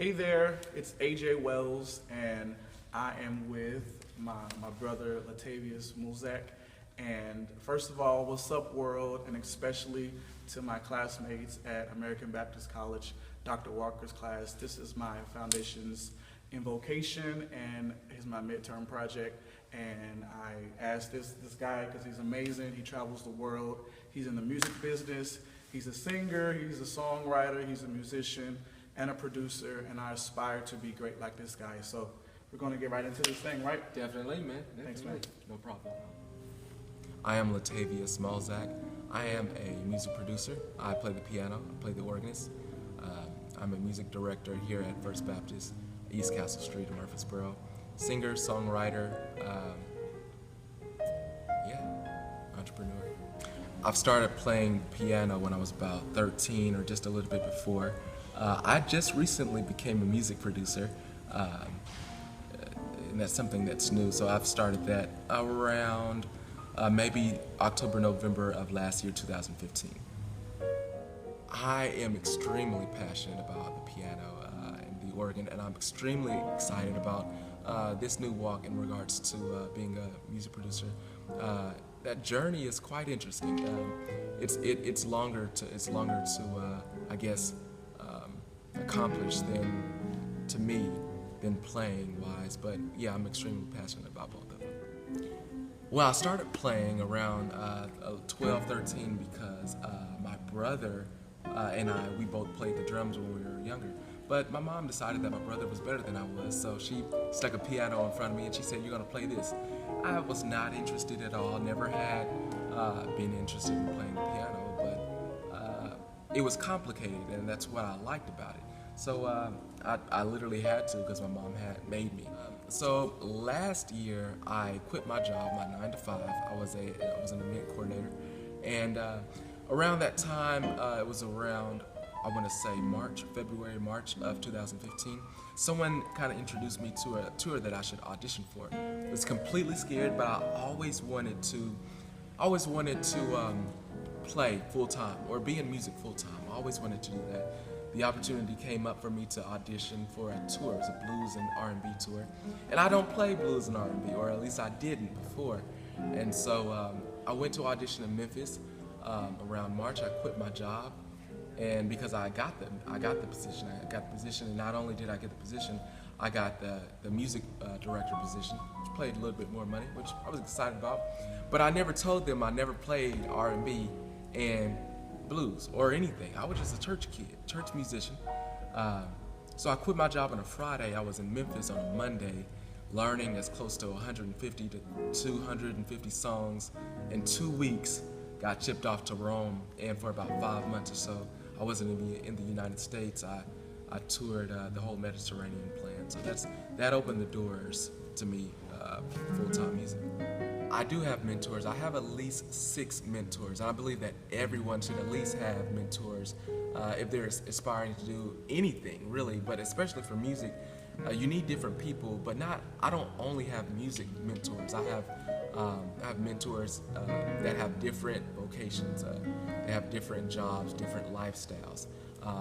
Hey there, it's AJ Wells, and I am with my brother LaTavius Mulzac. And first of all, what's up, world, and especially to my classmates at American Baptist College, Dr. Walker's class. This is my foundation's invocation, and here's my midterm project. And I asked this guy because he's amazing. He travels the world. He's in the music business. He's a singer. He's a songwriter. He's a musician and a producer, and I aspire to be great like this guy. So we're going to get right into this thing, right? Definitely, man. Definitely. Thanks, man. No problem. I am LaTavius Mulzac. I am a music producer. I play the piano. I play the organist. I'm a music director here at First Baptist, East Castle Street in Murfreesboro. Singer, songwriter, entrepreneur. I've started playing piano when I was about 13 or just a little bit before. I just recently became a music producer, and that's something that's new. So I've started that around maybe October, November of last year, 2015. I am extremely passionate about the piano and the organ, and I'm extremely excited about this new walk in regards to being a music producer. That journey is quite interesting. It's longer to I guess accomplish than playing wise, but yeah, I'm extremely passionate about both of them. Well, I started playing around 12, 13 because my brother and we both played the drums when we were younger. But my mom decided that my brother was better than I was, so she stuck a piano in front of me and she said, "You're gonna play this." I was not interested at all, never had been interested in playing the piano, but it was complicated, and that's what I liked about it. So I literally had to because my mom had made me. So last year I quit my job, my 9 to 5. I was an event coordinator, and around that time, it was around, I want to say February, March of 2015, someone kind of introduced me to a tour that I should audition for. I was completely scared, but I always wanted to play full-time or be in music full-time. I always wanted to do that. The opportunity came up for me to audition for a tour. It was a blues and R&B tour. And I don't play blues and R&B, or at least I didn't before. And so I went to audition in Memphis around March. I quit my job, and because I got the position, and not only did I get the position, I got the music director position, which paid a little bit more money, which I was excited about. But I never told them I never played R&B and blues or anything. I was just a church kid, church musician. So I quit my job on a Friday. I was in Memphis on a Monday, learning as close to 150 to 250 songs in 2 weeks. Got shipped off to Rome, and for about 5 months or so, I wasn't in the United States. I toured the whole Mediterranean plan. So that opened the doors to me, full-time music. I do have mentors. I have at least 6 mentors, and I believe that everyone should at least have mentors if they're aspiring to do anything, really, but especially for music. You need different people, but I don't only have music mentors. I have mentors that have different vocations. They have different jobs, different lifestyles.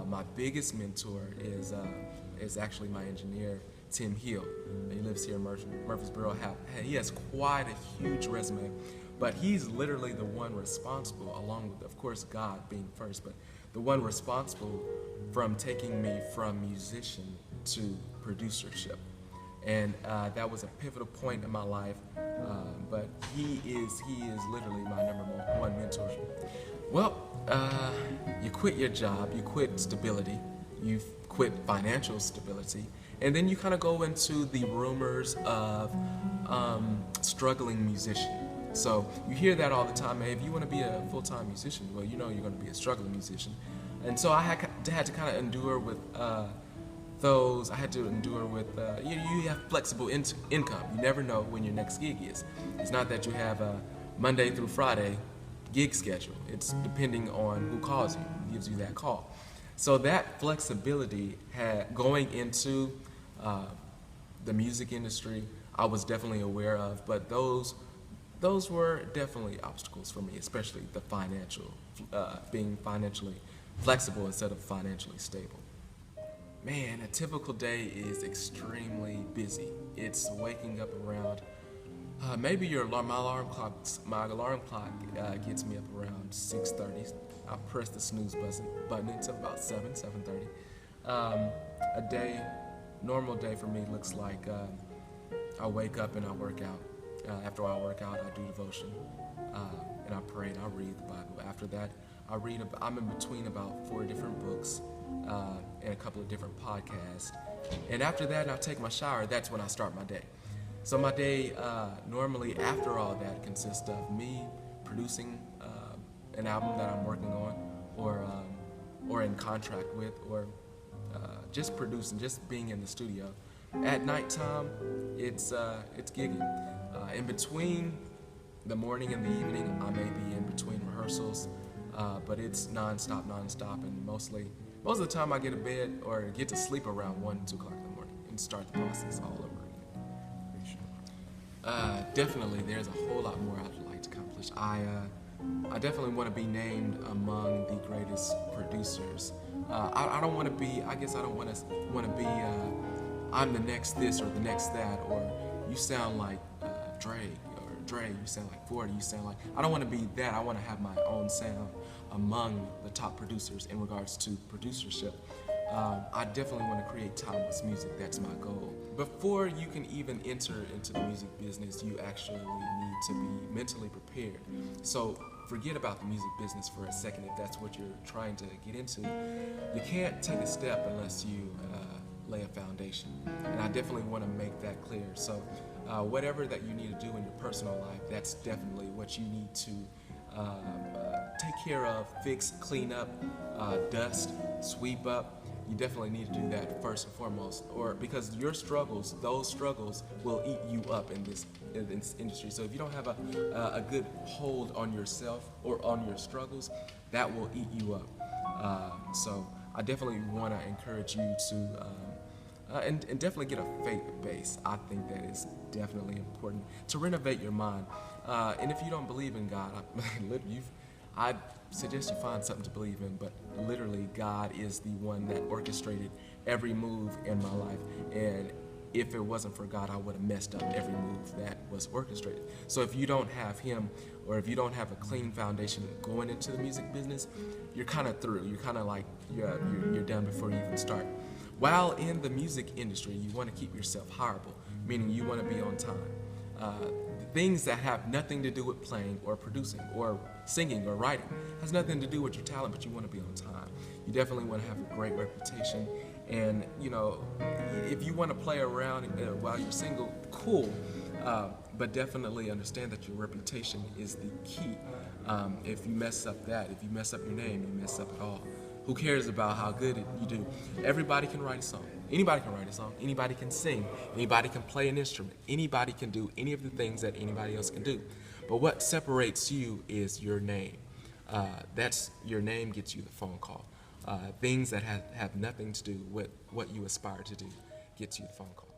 My biggest mentor is actually my engineer, Tim Hill. He lives here in Murfreesboro. He has quite a huge resume, but he's literally the one responsible, along with, of course, God being first, but the one responsible from taking me from musician to producership. And that was a pivotal point in my life, but he is literally my #1 mentor. Well, you quit your job, you quit stability, you quit financial stability, and then you kind of go into the rumors of struggling musician. So you hear that all the time. Hey, if you want to be a full-time musician, well, you know you're going to be a struggling musician. And so I had to kind of endure with those. I had to endure with, you have flexible income. You never know when your next gig is. It's not that you have a Monday through Friday gig schedule. It's depending on who calls you, gives you that call. So that flexibility going into the music industry, I was definitely aware of, but those were definitely obstacles for me, especially the financial, being financially flexible instead of financially stable. Man, a typical day is extremely busy. It's waking up around maybe my alarm clock gets me up around 6:30. I press the snooze button until about 7:30. Normal day for me looks like I wake up and I work out. After I work out, I do devotion, and I pray and I read the Bible. After that, I'm in between about 4 different books and a couple of different podcasts. And after that, I take my shower. That's when I start my day. So my day, normally after all that, consists of me producing an album that I'm working on, or in contract with, or just producing, just being in the studio. At nighttime, it's gigging. In between the morning and the evening, I may be in between rehearsals, but it's nonstop, and most of the time I get to bed or get to sleep around 1, 2 o'clock in the morning and start the process all over again. Definitely, there's a whole lot more I'd like to accomplish. I definitely want to be named among the greatest producers. I don't want to be. I guess I don't want to be. I'm the next this or the next that, or you sound like Drake, or Dre, you sound like 40, you sound like. I don't want to be that. I want to have my own sound among the top producers in regards to producership. I definitely want to create timeless music. That's my goal. Before you can even enter into the music business, you actually need to be mentally prepared. So forget about the music business for a second if that's what you're trying to get into. You can't take a step unless you lay a foundation. And I definitely want to make that clear. So whatever that you need to do in your personal life, that's definitely what you need to take care of, fix, clean up, dust, sweep up. You definitely need to do that first and foremost, or because those struggles will eat you up in this industry. So if you don't have a good hold on yourself or on your struggles, that will eat you up. So I definitely want to encourage you to and definitely get a faith base. I think that is definitely important to renovate your mind. And if you don't believe in God, I'd suggest you find something to believe in, but literally God is the one that orchestrated every move in my life. And if it wasn't for God, I would have messed up every move that was orchestrated. So if you don't have Him, or if you don't have a clean foundation going into the music business, you're kind of through. You're kind of like, you're done before you even start. While in the music industry, you want to keep yourself hireable, meaning you want to be on time. Things that have nothing to do with playing or producing or singing or writing has nothing to do with your talent, but you want to be on time. You definitely want to have a great reputation. And, if you want to play around while you're single, cool. But definitely understand that your reputation is the key. If you mess up that, if you mess up your name, you mess up it all. Who cares about how good you do? Everybody can write a song. Anybody can write a song. Anybody can sing. Anybody can play an instrument. Anybody can do any of the things that anybody else can do. But what separates you is your name. Your name gets you the phone call. Things that have nothing to do with what you aspire to do gets you the phone call.